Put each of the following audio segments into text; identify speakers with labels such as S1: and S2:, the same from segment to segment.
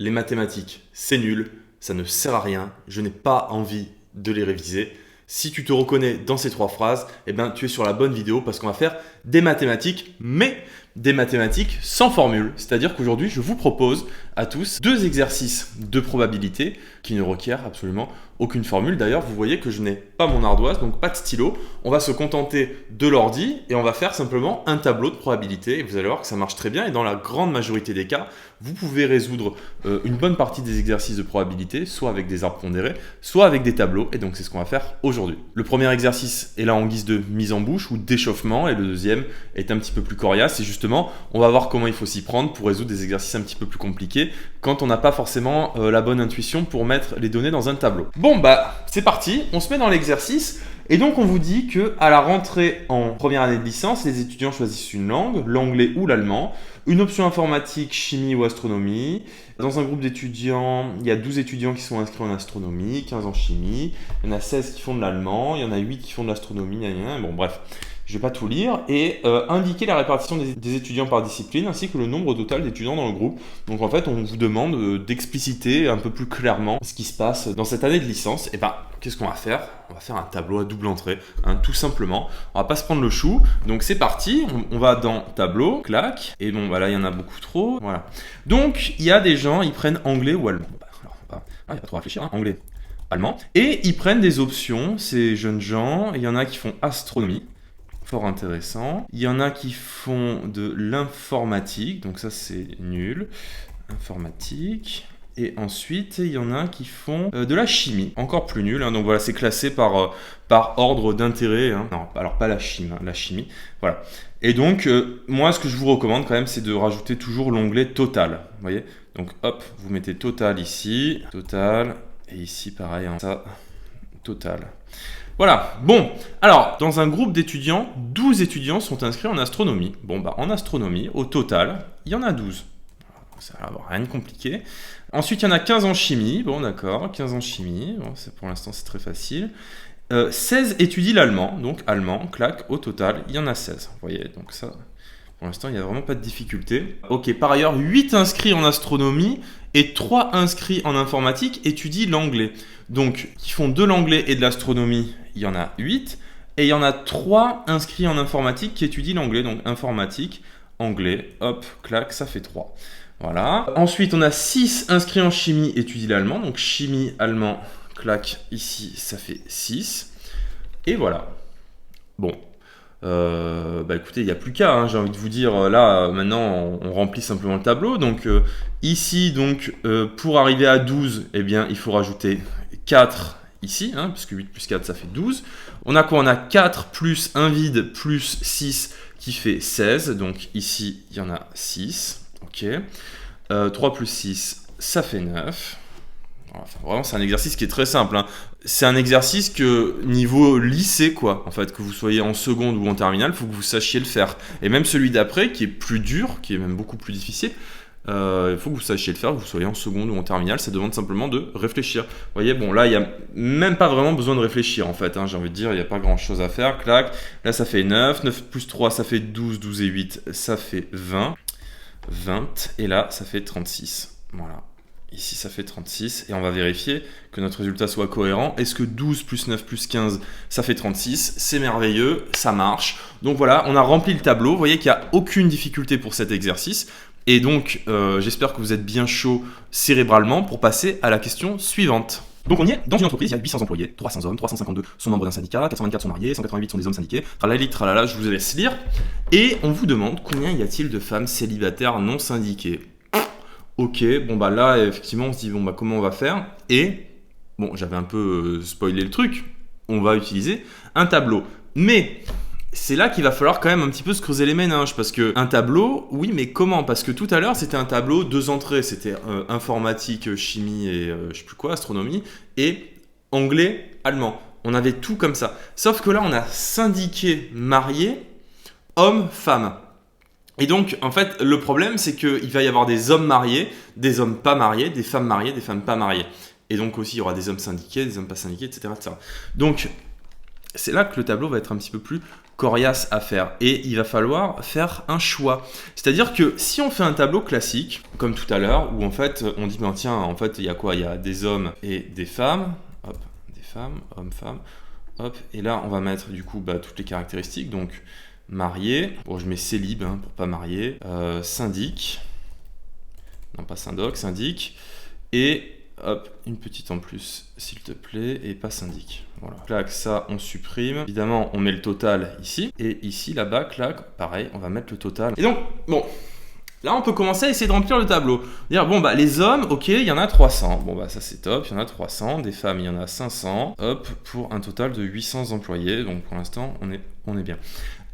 S1: Les mathématiques, c'est nul, ça ne sert à rien, je n'ai pas envie de les réviser. Si tu te reconnais dans ces trois phrases, eh ben, tu es sur la bonne vidéo parce qu'on va faire des mathématiques, mais des mathématiques sans formule. C'est-à-dire qu'aujourd'hui, je vous propose à tous deux exercices de probabilité qui ne requièrent absolument aucune formule. D'ailleurs, vous voyez que je n'ai pas mon ardoise, donc pas de stylo. On va se contenter de l'ordi et on va faire simplement un tableau de probabilité. Et vous allez voir que ça marche très bien. Et dans la grande majorité des cas, vous pouvez résoudre une bonne partie des exercices de probabilité, soit avec des arbres pondérés, soit avec des tableaux. Et donc, c'est ce qu'on va faire aujourd'hui. Le premier exercice est là en guise de mise en bouche ou d'échauffement. Et le deuxième est un petit peu plus coriace. Et justement, on va voir comment il faut s'y prendre pour résoudre des exercices un petit peu plus compliqués quand on n'a pas forcément la bonne intuition pour mettre les données dans un tableau. Bon, bah, c'est parti. On se met dans l'exercice. Et donc, on vous dit qu'à la rentrée en première année de licence, les étudiants choisissent une langue, l'anglais ou l'allemand, une option informatique, chimie ou astronomie. Dans un groupe d'étudiants, il y a 12 étudiants qui sont inscrits en astronomie, 15 en chimie, il y en a 16 qui font de l'allemand, il y en a 8 qui font de l'astronomie, bon bref. Je ne vais pas tout lire, et indiquer la répartition des étudiants par discipline, ainsi que le nombre total d'étudiants dans le groupe. Donc en fait, on vous demande d'expliciter un peu plus clairement ce qui se passe dans cette année de licence. Et ben, qu'est-ce qu'on va faire? On va faire un tableau à double entrée, tout simplement. On va pas se prendre le chou. Donc c'est parti, on va dans tableau, clac, et bon, bah là, il y en a beaucoup trop, voilà. Donc, il y a des gens, ils prennent anglais ou allemand. Alors, il n'y a pas trop à réfléchir, anglais, allemand. Et ils prennent des options, ces jeunes gens, il y en a qui font astronomie. Fort intéressant. Il y en a qui font de l'informatique, donc ça c'est nul. Informatique. Et ensuite, il y en a qui font de la chimie, encore plus nul. Donc voilà, c'est classé par ordre d'intérêt. Non, alors pas la chimie, la chimie. Voilà. Et donc, moi, ce que je vous recommande quand même, c'est de rajouter toujours l'onglet total. Vous voyez? Donc hop, vous mettez total ici, total, et ici pareil, ça, total. Voilà, bon, alors, dans un groupe d'étudiants, 12 étudiants sont inscrits en astronomie. Bon, bah, en astronomie, au total, il y en a 12. Ça va avoir rien de compliqué. Ensuite, il y en a 15 en chimie. Bon, d'accord, 15 en chimie. Bon, pour l'instant, c'est très facile. 16 étudient l'allemand. Donc, allemand, clac, au total, il y en a 16. Vous voyez, donc ça, pour l'instant, il n'y a vraiment pas de difficulté. Ok, par ailleurs, 8 inscrits en astronomie et 3 inscrits en informatique étudient l'anglais. Donc, qui font de l'anglais et de l'astronomie, il y en a 8. Et il y en a 3 inscrits en informatique qui étudient l'anglais. Donc, informatique, anglais, hop, clac, ça fait 3. Voilà. Ensuite, on a 6 inscrits en chimie étudient l'allemand. Donc, chimie, allemand, clac, ici, ça fait 6. Et voilà. Bon. Bah écoutez, il n'y a plus qu'à, j'ai envie de vous dire, là, maintenant, on remplit simplement le tableau. Donc, ici, donc, pour arriver à 12, eh bien, il faut rajouter 4 ici, puisque 8 plus 4, ça fait 12. On a quoi? On a 4 plus 1 vide plus 6 qui fait 16. Donc, ici, il y en a 6. Ok. 3 plus 6, ça fait 9. Enfin, vraiment, c'est un exercice qui est très simple. C'est un exercice que niveau lycée, quoi, en fait, que vous soyez en seconde ou en terminale, il faut que vous sachiez le faire. Et même celui d'après, qui est plus dur, qui est même beaucoup plus difficile, il faut que vous sachiez le faire, que vous soyez en seconde ou en terminale. Ça demande simplement de réfléchir. Vous voyez, bon, là, il n'y a même pas vraiment besoin de réfléchir, en fait. J'ai envie de dire, il n'y a pas grand-chose à faire. Clac. Là, ça fait 9. 9 plus 3, ça fait 12. 12 et 8, ça fait 20. 20. Et là, ça fait 36. Voilà. Ici, ça fait 36 et on va vérifier que notre résultat soit cohérent. Est-ce que 12 plus 9 plus 15, ça fait 36? C'est merveilleux, ça marche. Donc voilà, on a rempli le tableau. Vous voyez qu'il n'y a aucune difficulté pour cet exercice. Et donc, j'espère que vous êtes bien chaud cérébralement pour passer à la question suivante. Donc on y est, dans une entreprise, il y a 800 employés, 300 hommes, 352 sont membres d'un syndicat, 424 sont mariés, 188 sont des hommes syndiqués, tralali, tralala, je vous laisse lire. Et on vous demande combien y a-t-il de femmes célibataires non syndiquées? Ok, bon bah là, effectivement, on se dit, bon bah comment on va faire? Et, bon, j'avais un peu spoilé le truc, on va utiliser un tableau. Mais, c'est là qu'il va falloir quand même un petit peu se creuser les méninges, parce que un tableau, oui, mais comment? Parce que tout à l'heure, c'était un tableau, 2 entrées, c'était informatique, chimie et je sais plus quoi, astronomie, et anglais, allemand. On avait tout comme ça. Sauf que là, on a syndiqué, marié, homme, femme. Et donc, en fait, le problème, c'est qu'il va y avoir des hommes mariés, des hommes pas mariés, des femmes pas mariées. Et donc aussi, il y aura des hommes syndiqués, des hommes pas syndiqués, etc. etc. Donc, c'est là que le tableau va être un petit peu plus coriace à faire. Et il va falloir faire un choix. C'est-à-dire que si on fait un tableau classique, comme tout à l'heure, où en fait on dit, ben tiens, en fait il y a quoi? Il y a des hommes et des femmes. Hop, des femmes, hommes, femmes. Hop, et là on va mettre du coup toutes les caractéristiques. Donc marié, bon je mets célib pour pas marier, syndic, non pas syndoc, syndic, et hop, une petite en plus s'il te plaît, et pas syndic. Voilà, clac, ça on supprime. Évidemment on met le total ici, et ici là-bas, clac, pareil, on va mettre le total. Et donc, bon, là on peut commencer à essayer de remplir le tableau. Dire, bon les hommes, ok, il y en a 300. Bon ça c'est top, il y en a 300. Des femmes, il y en a 500. Hop, pour un total de 800 employés. Donc pour l'instant, on est bien.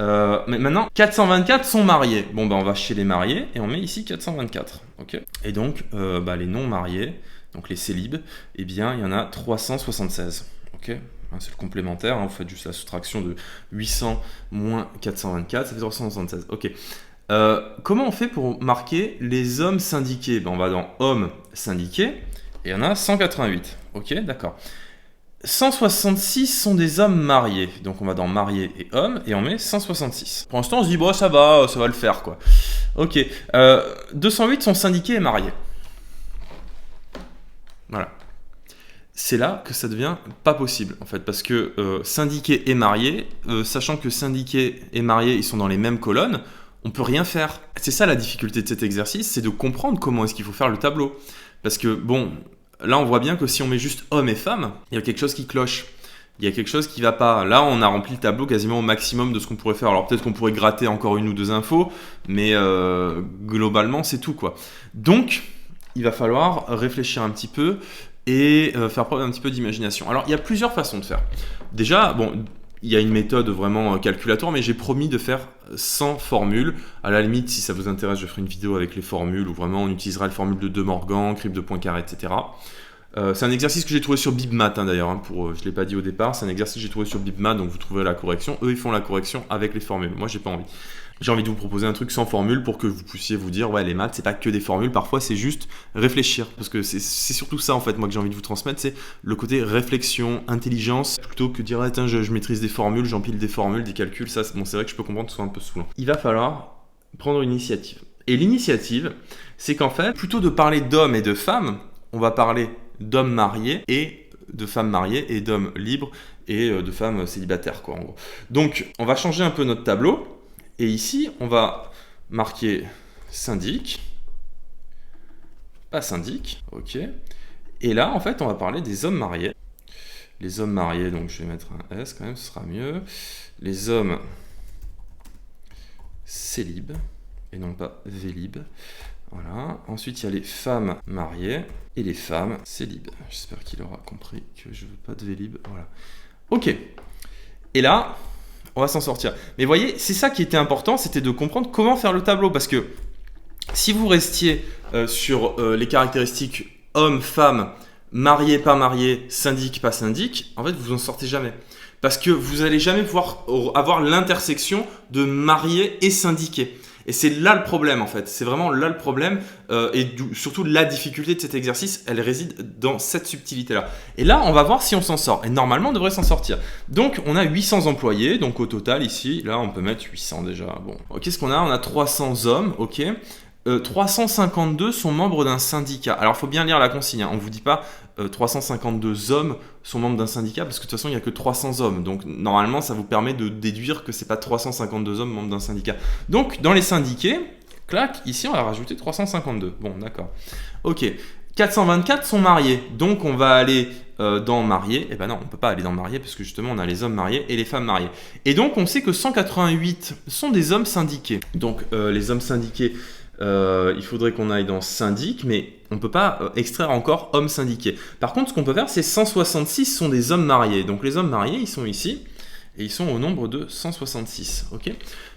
S1: Mais maintenant, 424 sont mariés. Bon on va chez les mariés et on met ici 424. Ok. Et donc, les non mariés, donc les célibes, eh bien il y en a 376. Ok. C'est le complémentaire, vous faites juste la soustraction de 800 moins 424, ça fait 376. Ok. Comment on fait pour marquer les hommes syndiqués? On va dans hommes syndiqués et il y en a 188. Ok, d'accord. 166 sont des hommes mariés. Donc on va dans mariés et hommes et on met 166. Pour l'instant on se dit ça va le faire quoi. Ok. 208 sont syndiqués et mariés. Voilà. C'est là que ça devient pas possible en fait, parce que syndiqués et mariés, sachant que syndiqués et mariés ils sont dans les mêmes colonnes, on peut rien faire. C'est ça la difficulté de cet exercice, c'est de comprendre comment est-ce qu'il faut faire le tableau. Parce que bon, là on voit bien que si on met juste hommes et femmes, il y a quelque chose qui cloche. Il y a quelque chose qui va pas. Là on a rempli le tableau quasiment au maximum de ce qu'on pourrait faire. Alors peut-être qu'on pourrait gratter encore une ou deux infos, mais globalement c'est tout quoi. Donc il va falloir réfléchir un petit peu et faire preuve d'un petit peu d'imagination. Alors il y a plusieurs façons de faire. Déjà, bon, il y a une méthode vraiment calculatoire, mais j'ai promis de faire sans formule. À la limite, si ça vous intéresse, je ferai une vidéo avec les formules où vraiment on utilisera les formules de De Morgan, Cribb de Poincaré, etc. C'est un exercice que j'ai trouvé sur Bibmat d'ailleurs, je ne l'ai pas dit au départ, c'est un exercice que j'ai trouvé sur Bibmat, donc vous trouverez la correction. Eux, ils font la correction avec les formules. Moi, j'ai pas envie. J'ai envie de vous proposer un truc sans formule pour que vous puissiez vous dire, ouais, les maths, c'est pas que des formules, parfois c'est juste réfléchir. Parce que c'est surtout ça, en fait, moi, que j'ai envie de vous transmettre, c'est le côté réflexion, intelligence, plutôt que dire, tiens, je maîtrise des formules, j'empile des formules, des calculs, ça, bon, c'est vrai que je peux comprendre que ce soit un peu saoulant. Il va falloir prendre une initiative. Et l'initiative, c'est qu'en fait, plutôt de parler d'hommes et de femmes, on va parler d'hommes mariés et de femmes mariées et d'hommes libres et de femmes célibataires, quoi, en gros. Donc, on va changer un peu notre tableau. Et ici, on va marquer syndic, pas syndic, ok. Et là, en fait, on va parler des hommes mariés. Les hommes mariés, donc je vais mettre un S quand même, ce sera mieux. Les hommes célibes, et non pas vélib. Voilà. Ensuite, il y a les femmes mariées et les femmes célibes. J'espère qu'il aura compris que je ne veux pas de vélib. Voilà. Ok. Et là, on va s'en sortir. Mais vous voyez, c'est ça qui était important, c'était de comprendre comment faire le tableau. Parce que si vous restiez sur les caractéristiques homme, femme, marié, pas marié, syndic, pas syndic, en fait, vous en sortez jamais. Parce que vous n'allez jamais pouvoir avoir l'intersection de marié et syndiqué. Et c'est là le problème en fait, c'est vraiment là le problème et surtout la difficulté de cet exercice, elle réside dans cette subtilité-là. Et là, on va voir si on s'en sort. Et normalement, on devrait s'en sortir. Donc, on a 800 employés, donc au total ici, là, on peut mettre 800 déjà. Bon, qu'est-ce qu'on a? On a 300 hommes, ok. 352 sont membres d'un syndicat. Alors, il faut bien lire la consigne, hein. On ne vous dit pas 352 hommes sont membres d'un syndicat parce que de toute façon, il n'y a que 300 hommes. Donc, normalement, ça vous permet de déduire que ce n'est pas 352 hommes membres d'un syndicat. Donc, dans les syndiqués, clac, ici, on va rajouter 352. Bon, d'accord. Ok. 424 sont mariés. Donc, on va aller dans mariés. Eh ben non, on ne peut pas aller dans mariés parce que justement, on a les hommes mariés et les femmes mariées. Et donc, on sait que 188 sont des hommes syndiqués. Donc, les hommes syndiqués, il faudrait qu'on aille dans syndic, mais on ne peut pas extraire encore hommes syndiqués. Par contre, ce qu'on peut faire, c'est 166 sont des hommes mariés. Donc les hommes mariés, ils sont ici, et ils sont au nombre de 166. Okay,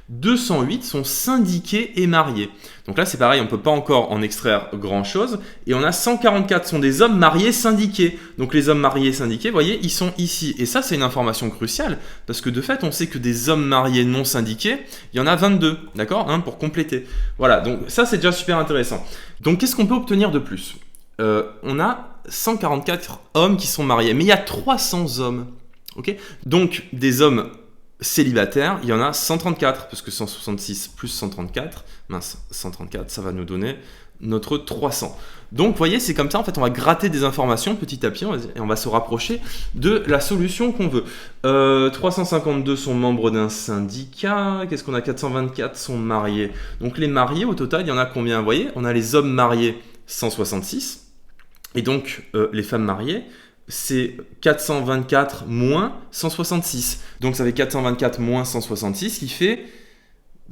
S1: 208 sont syndiqués et mariés. Donc là, c'est pareil, on ne peut pas encore en extraire grand-chose. Et on a 144 sont des hommes mariés syndiqués. Donc les hommes mariés syndiqués, vous voyez, ils sont ici. Et ça, c'est une information cruciale, parce que de fait, on sait que des hommes mariés non syndiqués, il y en a 22, d'accord, hein, pour compléter. Voilà, donc ça, c'est déjà super intéressant. Donc, qu'est-ce qu'on peut obtenir de plus? On a 144 hommes qui sont mariés, mais il y a 300 hommes. Okay, donc, des hommes célibataires, il y en a 134, parce que 166 plus 134, mince, 134, ça va nous donner notre 300. Donc, vous voyez, c'est comme ça, en fait, on va gratter des informations petit à petit et on va se rapprocher de la solution qu'on veut. 352 sont membres d'un syndicat. Qu'est-ce qu'on a? 424 sont mariés. Donc, les mariés, au total, il y en a combien? Vous voyez, on a les hommes mariés, 166. Et donc, les femmes mariées, c'est 424 moins 166. Donc, ça fait 424 moins 166 qui fait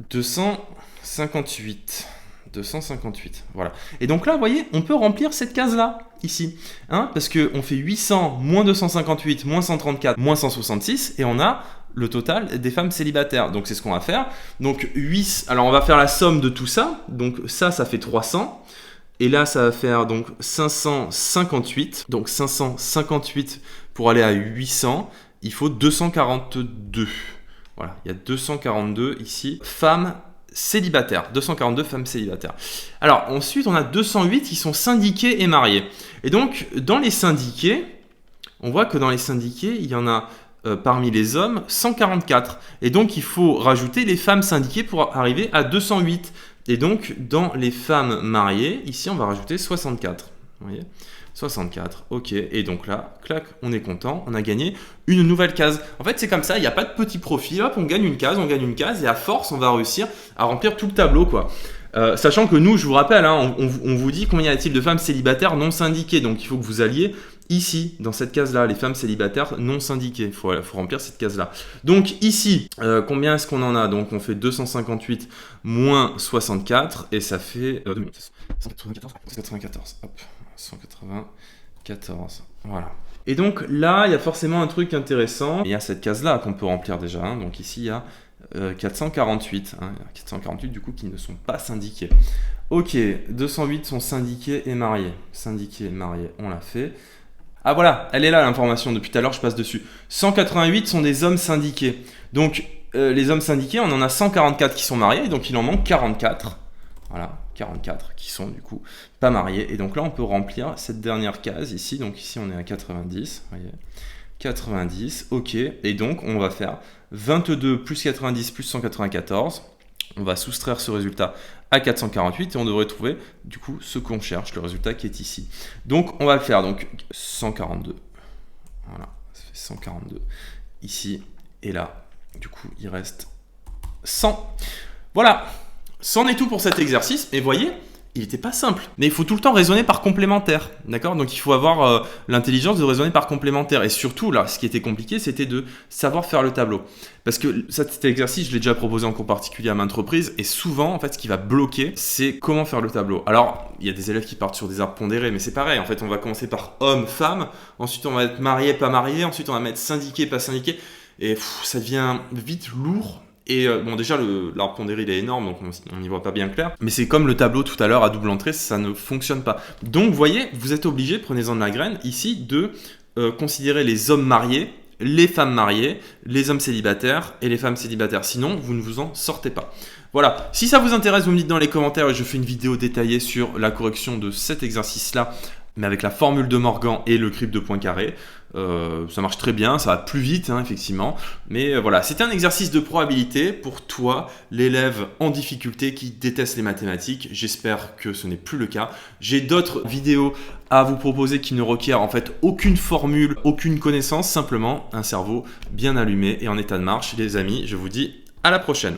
S1: 258. 258, voilà. Et donc là, vous voyez, on peut remplir cette case-là, ici. Hein, parce qu'on fait 800 moins 258 moins 134 moins 166 et on a le total des femmes célibataires. Donc c'est ce qu'on va faire. Donc 8, alors on va faire la somme de tout ça. Donc ça fait 300. Et là, ça va faire donc 558. Donc 558 pour aller à 800, il faut 242. Voilà, il y a 242 ici. Femmes célibataires, 242 femmes célibataires. Alors ensuite, on a 208 qui sont syndiqués et mariés. Et donc, dans les syndiqués, on voit que dans les syndiqués, il y en a parmi les hommes 144. Et donc, il faut rajouter les femmes syndiquées pour arriver à 208. Et donc, dans les femmes mariées, ici, on va rajouter 64. Vous voyez ? 64, ok. Et donc là, clac, on est content, on a gagné une nouvelle case. En fait, c'est comme ça, il n'y a pas de petit profil. Hop, on gagne une case, et à force, on va réussir à remplir tout le tableau, quoi. Sachant que nous, je vous rappelle, hein, on vous dit combien y a-t-il de femmes célibataires non syndiquées. Donc, il faut que vous alliez ici, dans cette case-là, les femmes célibataires non syndiquées. Il faut remplir cette case-là. Donc, ici, combien est-ce qu'on en a? Donc, on fait 258 moins 64 et ça fait 194. Hop, 194. Voilà. Et donc, là, il y a forcément un truc intéressant. Il y a cette case-là qu'on peut remplir déjà. Hein. Donc, ici, il y a 448. Hein. 448, du coup, qui ne sont pas syndiqués. Ok, 208 sont syndiqués et mariés. Syndiqués et mariés, on l'a fait. Ah voilà, elle est là l'information, depuis tout à l'heure je passe dessus. 188 sont des hommes syndiqués. Donc les hommes syndiqués, on en a 144 qui sont mariés, donc il en manque 44. Voilà, 44 qui sont du coup pas mariés. Et donc là on peut remplir cette dernière case ici, donc ici on est à 90, voyez. 90, ok. Et donc on va faire 22 plus 90 plus 194. On va soustraire ce résultat à 448 et on devrait trouver du coup ce qu'on cherche, le résultat qui est ici. Donc on va le faire, donc 142. Voilà, ça fait 142 ici et là. Du coup, il reste 100. Voilà, c'en est tout pour cet exercice. Et voyez, il n'était pas simple. Mais il faut tout le temps raisonner par complémentaire. D'accord? Donc il faut avoir l'intelligence de raisonner par complémentaire. Et surtout, là, ce qui était compliqué, c'était de savoir faire le tableau. Parce que cet exercice, je l'ai déjà proposé en cours particulier à maintes reprises. Et souvent, en fait, ce qui va bloquer, c'est comment faire le tableau. Alors, il y a des élèves qui partent sur des arbres pondérés, mais c'est pareil. En fait, on va commencer par homme, femme. Ensuite, on va être marié, pas marié. Ensuite, on va mettre syndiqué, pas syndiqué. Et ça devient vite lourd. Et bon, déjà, l'arbre pondéré, il est énorme, donc on n'y voit pas bien clair. Mais c'est comme le tableau tout à l'heure à double entrée, ça ne fonctionne pas. Donc, vous voyez, vous êtes obligé, prenez-en de la graine, ici, de considérer les hommes mariés, les femmes mariées, les hommes célibataires et les femmes célibataires. Sinon, vous ne vous en sortez pas. Voilà. Si ça vous intéresse, vous me dites dans les commentaires et je fais une vidéo détaillée sur la correction de cet exercice-là, mais avec la formule de Morgan et le crypte de Poincaré. Ça marche très bien, ça va plus vite, hein, effectivement. Mais voilà, c'était un exercice de probabilité pour toi, l'élève en difficulté qui déteste les mathématiques. J'espère que ce n'est plus le cas. J'ai d'autres vidéos à vous proposer qui ne requièrent en fait aucune formule, aucune connaissance, simplement un cerveau bien allumé et en état de marche. Les amis, je vous dis à la prochaine.